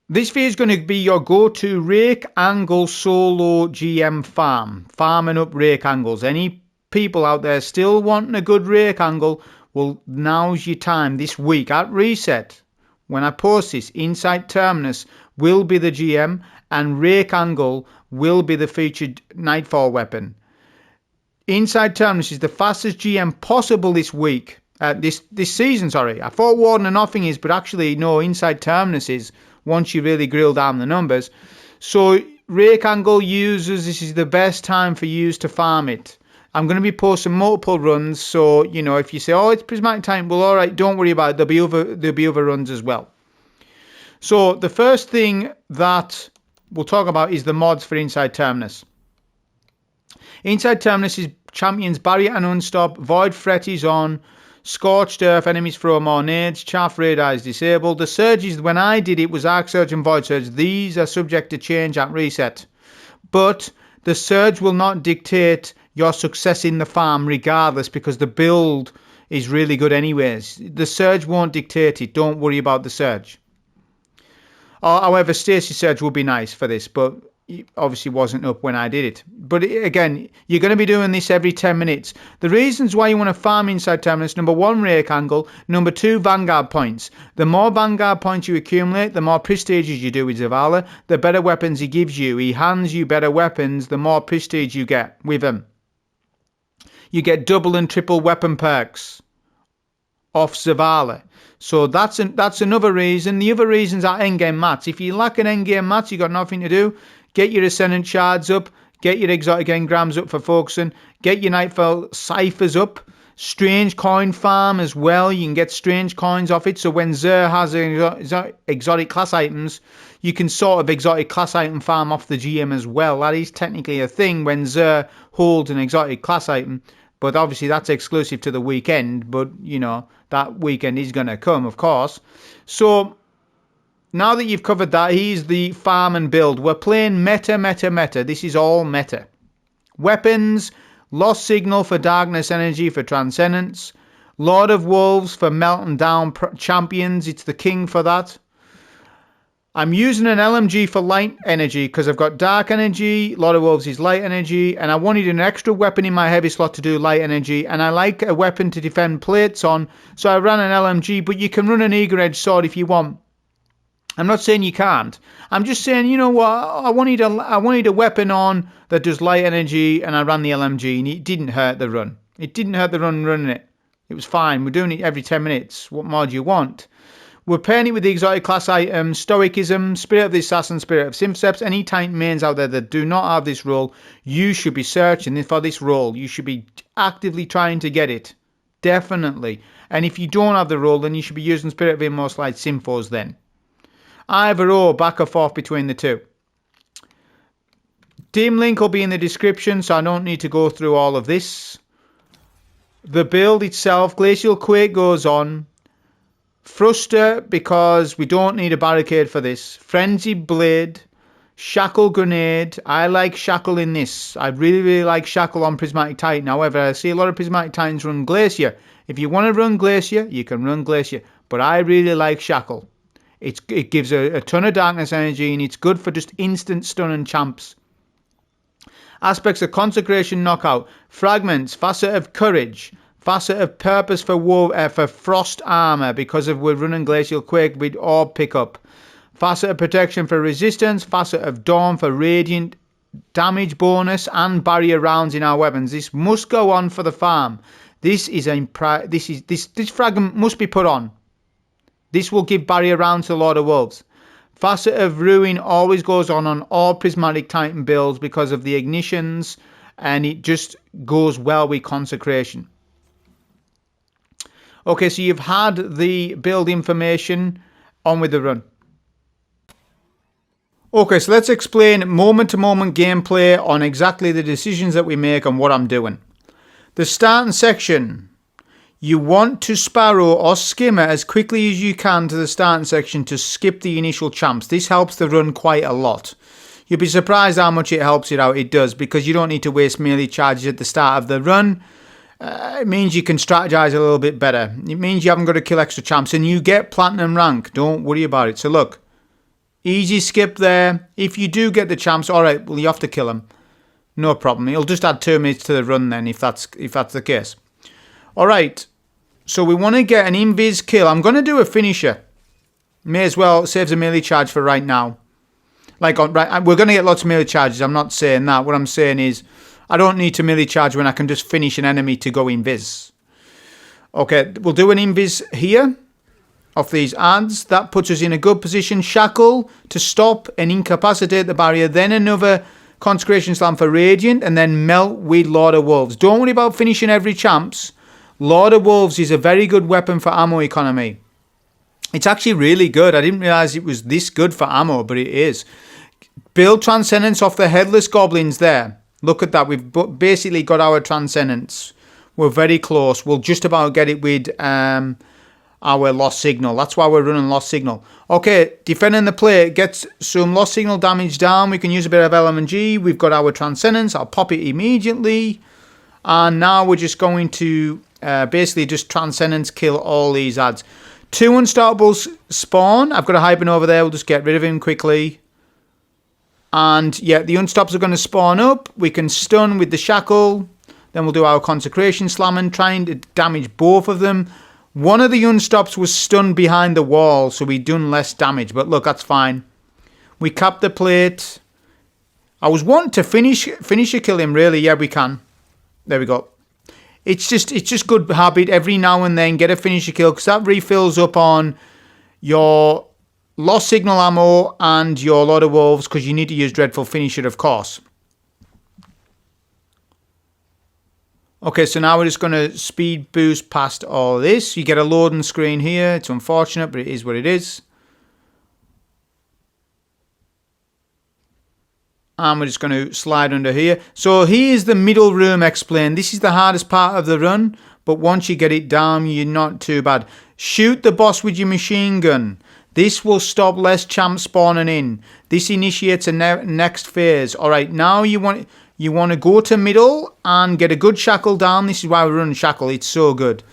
This video is going to be your go-to rake angle solo GM farm. Farming up rake angles. Any people out there still wanting a good rake angle, well, now's your time this week at reset. When I post this, inside Terminus will be the GM and rake angle will be the featured Nightfall weapon. Inside Terminus is the fastest GM possible this week. This season, sorry. I thought Warden and Nothing is, but actually no, inside Terminus is, once you really grill down the numbers. So rake angle users, this is the best time for you to farm it. I'm going to be posting multiple runs, so you know, if you say, oh, it's prismatic time, well, all right, don't worry about it. There'll be other runs as well. So the first thing that we'll talk about is the mods for inside Terminus. Inside Terminus is champions Barrier and Unstop, Void Threat is on, Scorched Earth, enemies throw more nades, Chaff Radar is disabled. The surges, when I did it, was Arc Surge and Void Surge. These are subject to change at reset. But the surge will not dictate your success in the farm regardless, because the build is really good anyways. The surge won't dictate it. Don't worry about the surge. However, Stasis Surge will be nice for this, but it obviously wasn't up when I did it. But again, you're going to be doing this every 10 minutes. The reasons why you want to farm inside Terminus: number 1, rake angle, number 2, Vanguard points. The more Vanguard points you accumulate, the more prestiges you do with Zavala, the better weapons he gives you. He hands you better weapons, the more prestige you get with him. You get double and triple weapon perks off Zavala. So that's another reason. The other reasons are endgame mats. If you lack an endgame mats, you got nothing to do. Get your Ascendant Shards up. Get your Exotic Engrams up for focusing. Get your Nightfall Ciphers up. Strange Coin Farm as well. You can get strange coins off it. So when Zer has exotic class items, you can sort of exotic class item farm off the GM as well. That is technically a thing when Zer holds an exotic class item. But obviously that's exclusive to the weekend. But, you know, that weekend is going to come, of course. So now that you've covered that, here's the farm and build. We're playing meta. This is all meta. Weapons, Lost Signal for Darkness Energy for Transcendence. Lord of Wolves for melting down champions. It's the king for that. I'm using an LMG for light energy because I've got dark energy, Lord of Wolves is light energy, and I wanted an extra weapon in my heavy slot to do light energy, and I like a weapon to defend plates on, so I ran an LMG, but you can run an eager edge sword if you want. I'm not saying you can't. I'm just saying, you know what, I wanted a weapon on that does light energy, and I ran the LMG, and it didn't hurt the run. It didn't hurt the run running it. It was fine. We're doing it every 10 minutes. What more do you want? We're pairing it with the exotic class items, Stoicism, Spirit of the Assassin, Spirit of Simceps. Any Titan mains out there that do not have this role, you should be searching for this role. You should be actively trying to get it. Definitely. And if you don't have the role, then you should be using Spirit of Immortal Light Symphos then. Either or, back or forth between the two. Team link will be in the description, so I don't need to go through all of this. The build itself, Glacial Quake goes on. Thruster, because we don't need a barricade for this. Frenzied Blade. Shackle Grenade. I like Shackle in this. I really like Shackle on Prismatic Titan. However, I see a lot of Prismatic Titans run Glacier. If you want to run Glacier, you can run Glacier. But I really like Shackle. It gives a ton of darkness energy, and it's good for just instant stunning champs. Aspects of Consecration Knockout. Fragments. Facet of Courage. Facet of Purpose for Frost Armor, because we're running Glacial Quake with Orb Pickup. Facet of Protection for Resistance. Facet of Dawn for Radiant Damage Bonus and Barrier Rounds in our weapons. This must go on for the farm. This fragment must be put on. This will give Barrier Rounds to Lord of Wolves. Facet of Ruin always goes on all Prismatic Titan builds because of the ignitions, and it just goes well with Consecration. Okay, so you've had the build information. On with the run. Okay, so let's explain moment-to-moment gameplay on exactly the decisions that we make and what I'm doing. The starting section. You want to Sparrow or Skimmer as quickly as you can to the starting section to skip the initial champs. This helps the run quite a lot. You'll be surprised how much it helps it out. It does, because you don't need to waste melee charges at the start of the run. It means you can strategize a little bit better. It means you haven't got to kill extra champs, and you get platinum rank. Don't worry about it. So look, Easy skip there. If you do get the champs, alright, well, you have to kill him. No problem. He'll just add 2 minutes to the run then, if that's the case. Alright. So we want to get an invis kill. I'm going to do a finisher. May as well. Saves a melee charge for right now. Like, right, we're going to get lots of melee charges. I'm not saying that. What I'm saying is, I don't need to melee charge when I can just finish an enemy to go invis. Okay, we'll do an invis here. Of these ads. That puts us in a good position. Shackle to stop and incapacitate the barrier. Then another Consecration Slam for Radiant. And then melt with Lord of Wolves. Don't worry about finishing every champs. Lord of Wolves is a very good weapon for ammo economy. It's actually really good. I didn't realise it was this good for ammo, but it is. Build Transcendence off the Headless Goblins there. Look at that. We've basically got our Transcendence. We're very close. We'll just about get it with our Lost Signal. That's why we're running Lost Signal. Okay, defending the plate gets some Lost Signal damage down. We can use a bit of Element G. We've got our Transcendence. I'll pop it immediately. And now we're just going to basically just Transcendence kill all these ads. 2 Unstoppables spawn. I've got a Hyphen over there. We'll just get rid of him quickly. And yeah, the Unstops are going to spawn up. We can stun with the Shackle. Then we'll do our Consecration Slamming, trying to damage both of them. One of the Unstops was stunned behind the wall, so we done less damage. But look, that's fine. We capped the plate. I was wanting to finish a kill him, really. Yeah, we can. There we go. It's just good habit every now and then get a finisher kill, because that refills up on your Lost Signal ammo and your Lord of Wolves, because you need to use Dreadful Finisher, of course. Okay, so now we're just going to speed boost past all this. You get a loading screen here. It's unfortunate, but it is what it is. And we're just going to slide under here. So here's the middle room explained. This is the hardest part of the run, but once you get it down, you're not too bad. Shoot the boss with your machine gun. This will stop less champs spawning in. This initiates a next phase. All right, now you want to go to middle and get a good shackle down. This is why we're running shackle. It's so good,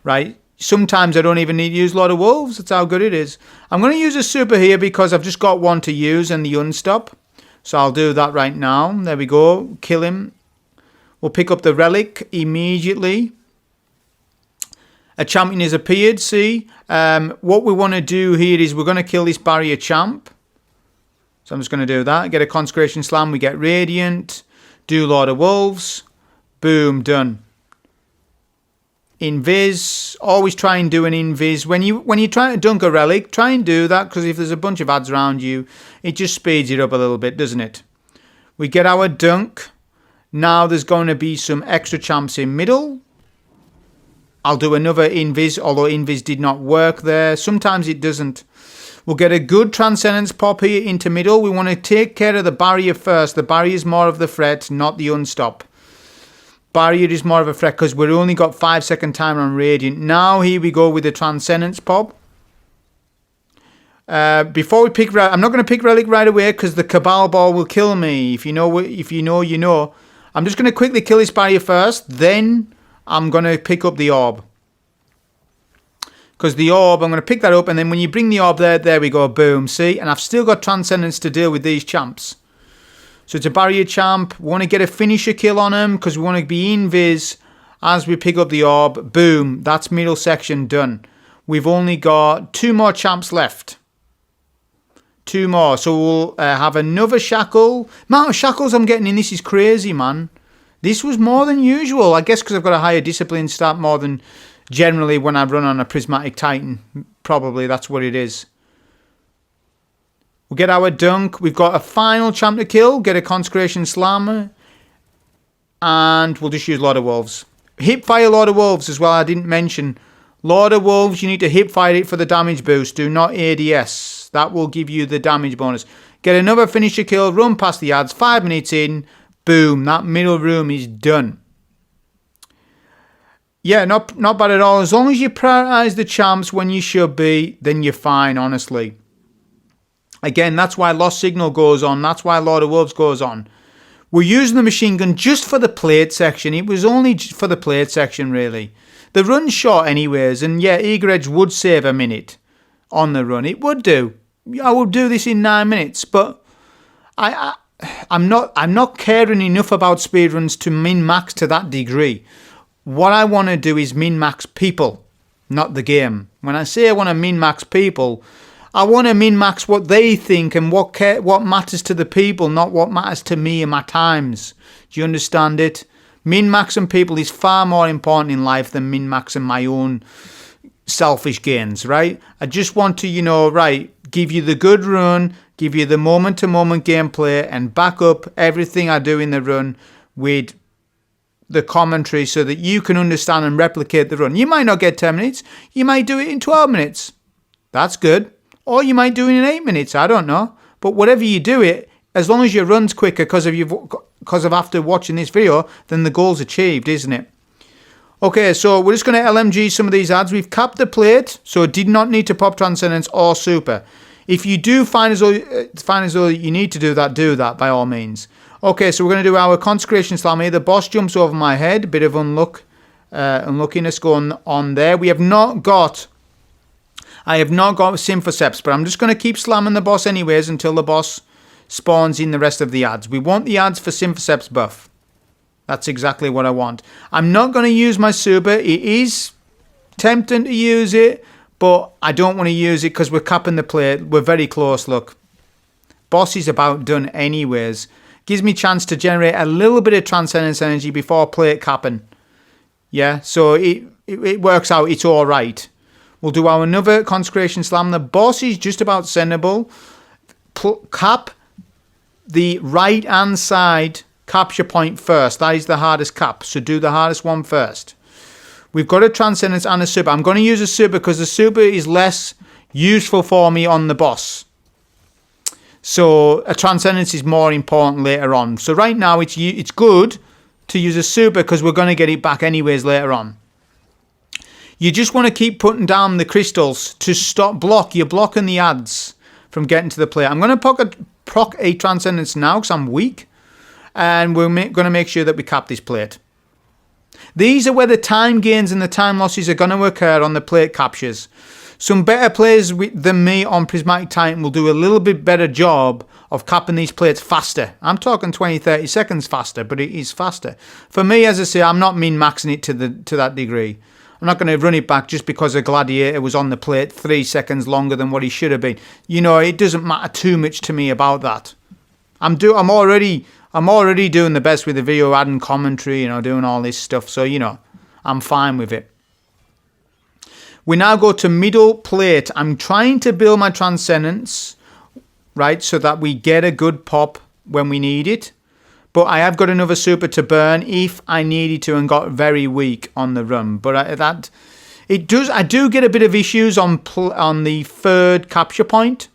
right? Sometimes I don't even need to use Lord of Wolves. That's how good it is. I'm going to use a super here because I've just got one to use and the unstop. So I'll do that right now. There we go. Kill him. We'll pick up the relic immediately. A champion has appeared, see? What we want to do here is we're going to kill this barrier champ. So I'm just going to do that. Get a Consecration Slam. We get Radiant. Do Lord of Wolves. Boom, done. Invis. Always try and do an invis. When you're trying to dunk a relic, try and do that, because if there's a bunch of ads around you, it just speeds it up a little bit, doesn't it? We get our dunk. Now there's going to be some extra champs in middle. I'll do another invis, although invis did not work there. Sometimes it doesn't. We'll get a good Transcendence pop here into middle. We want to take care of the barrier first. The barrier is more of the threat, not the unstop. Barrier is more of a threat because we've only got 5-second timer on Radiant. Now here we go with the Transcendence pop. Before we pick Relic, I'm not going to pick Relic right away because the Cabal Ball will kill me. If you know, you know. I'm just going to quickly kill this barrier first. Then I'm going to pick up the orb. Because the orb, I'm going to pick that up. And then when you bring the orb there we go. Boom. See? And I've still got Transcendence to deal with these champs. So it's a barrier champ. We want to get a finisher kill on him because we want to be invis as we pick up the orb. Boom. That's middle section done. We've only got 2 more champs left. 2 more. So we'll have another shackle. Amount of shackles I'm getting in this is crazy, man. This was more than usual. I guess because I've got a higher discipline stat more than generally when I run on a Prismatic Titan. Probably that's what it is. We'll get our dunk. We've got a final champ to kill. Get a Consecration Slam. And we'll just use Lord of Wolves. Hipfire Lord of Wolves as well. I didn't mention. Lord of Wolves, you need to hipfire it for the damage boost. Do not ADS. That will give you the damage bonus. Get another finisher kill. Run past the ads. 5 minutes in. Boom. That middle room is done. Yeah, not bad at all. As long as you prioritise the champs when you should be, then you're fine, honestly. Again, that's why Lost Signal goes on. That's why Lord of Wolves goes on. We're using the machine gun just for the plate section. It was only for the plate section, really. The run's short anyways. And yeah, Eager Edge would save a minute on the run. It would do. I will do this in 9 minutes, but I'm not caring enough about speedruns to min-max to that degree. What I want to do is min-max people, not the game. When I say I want to min-max people, I want to min-max what they think and what matters to the people, not what matters to me and my times. Do you understand it? Min-maxing people is far more important in life than min-maxing my own selfish gains, right? I just want to, give you the good run, give you the moment-to-moment gameplay, and back up everything I do in the run with the commentary so that you can understand and replicate the run. You might not get 10 minutes. You might do it in 12 minutes. That's good. Or you might do it in 8 minutes. I don't know. But whatever you do it, as long as your run's quicker because of after watching this video, then the goal's achieved, isn't it? Okay, so we're just going to LMG some of these ads. We've capped the plate, so it did not need to pop Transcendence or Super. If you do find as though you need to do that by all means. Okay, so we're going to do our Consecration Slam here. The boss jumps over my head. A bit of unluckiness going on there. I have not got Symphoceps, but I'm just going to keep slamming the boss anyways until the boss spawns in the rest of the ads. We want the ads for Symphoceps buff. That's exactly what I want. I'm not going to use my super. It is tempting to use it, but I don't want to use it because we're capping the plate. We're very close, look. Boss is about done anyways. Gives me a chance to generate a little bit of Transcendence energy before plate capping. Yeah, so it works out. It's all right. We'll do our another Consecration Slam. The boss is just about sendable. Cap the right-hand side capture point first. That is the hardest cap. So do the hardest one first. We've got a Transcendence and a super. I'm going to use a super because the super is less useful for me on the boss. So a Transcendence is more important later on. So right now it's good to use a super because we're going to get it back anyways later on. You just want to keep putting down the crystals to stop You're blocking the ads from getting to the plate. I'm going to proc a Transcendence now because I'm weak. And we're going to make sure that we cap this plate. These are where the time gains and the time losses are going to occur on the plate captures. Some better players than me on Prismatic Titan will do a little bit better job of capping these plates faster. I'm talking 20-30 seconds faster, but it is faster. For me, as I say, I'm not min-maxing it to that degree. I'm not going to run it back just because a Gladiator was on the plate 3 seconds longer than what he should have been. It doesn't matter too much to me about that. I'm already doing the best with the video, adding commentary, doing all this stuff. So, I'm fine with it. We now go to middle plate. I'm trying to build my Transcendence, right, so that we get a good pop when we need it. But I have got another super to burn if I needed to and got very weak on the run. But I do get a bit of issues on the third capture point.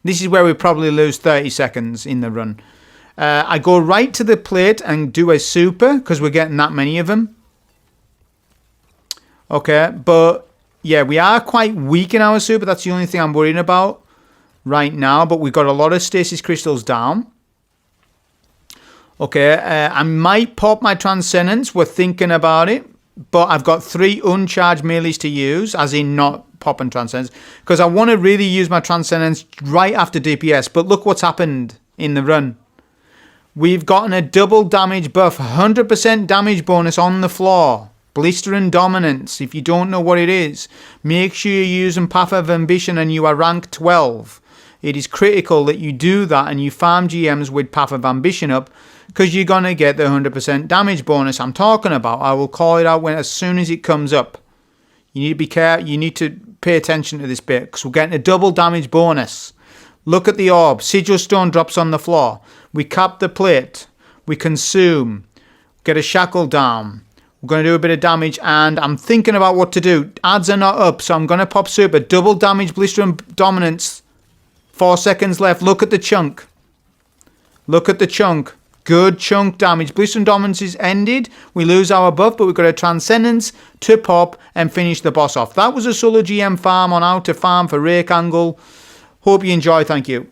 This is where we probably lose 30 seconds in the run. I go right to the plate and do a super because we're getting that many of them. Okay, but yeah, we are quite weak in our super. That's the only thing I'm worrying about right now. But we've got a lot of stasis crystals down. Okay, I might pop my Transcendence. We're thinking about it. But I've got 3 uncharged melees to use, as in not popping Transcendence. Because I want to really use my Transcendence right after DPS. But look what's happened in the run. We've gotten a double damage buff, 100% damage bonus on the floor. Blister and Dominance. If you don't know what it is, make sure you're using Path of Ambition and you are rank 12. It is critical that you do that and you farm GMs with Path of Ambition up because you're going to get the 100% damage bonus I'm talking about. I will call it out as soon as it comes up. You need to be careful. You need to pay attention to this bit because we're getting a double damage bonus. Look at the orb. Sigil Stone drops on the floor. We cap the plate. We consume. Get a shackle down. We're going to do a bit of damage and I'm thinking about what to do. Ads are not up, so I'm going to pop super. Double damage, Blister and Dominance. 4 seconds left. Look at the chunk. Look at the chunk. Good chunk damage. Blister and Dominance is ended. We lose our buff, but we've got a Transcendence to pop and finish the boss off. That was a solo GM farm on how to farm for Rake Angle. Hope you enjoy. Thank you.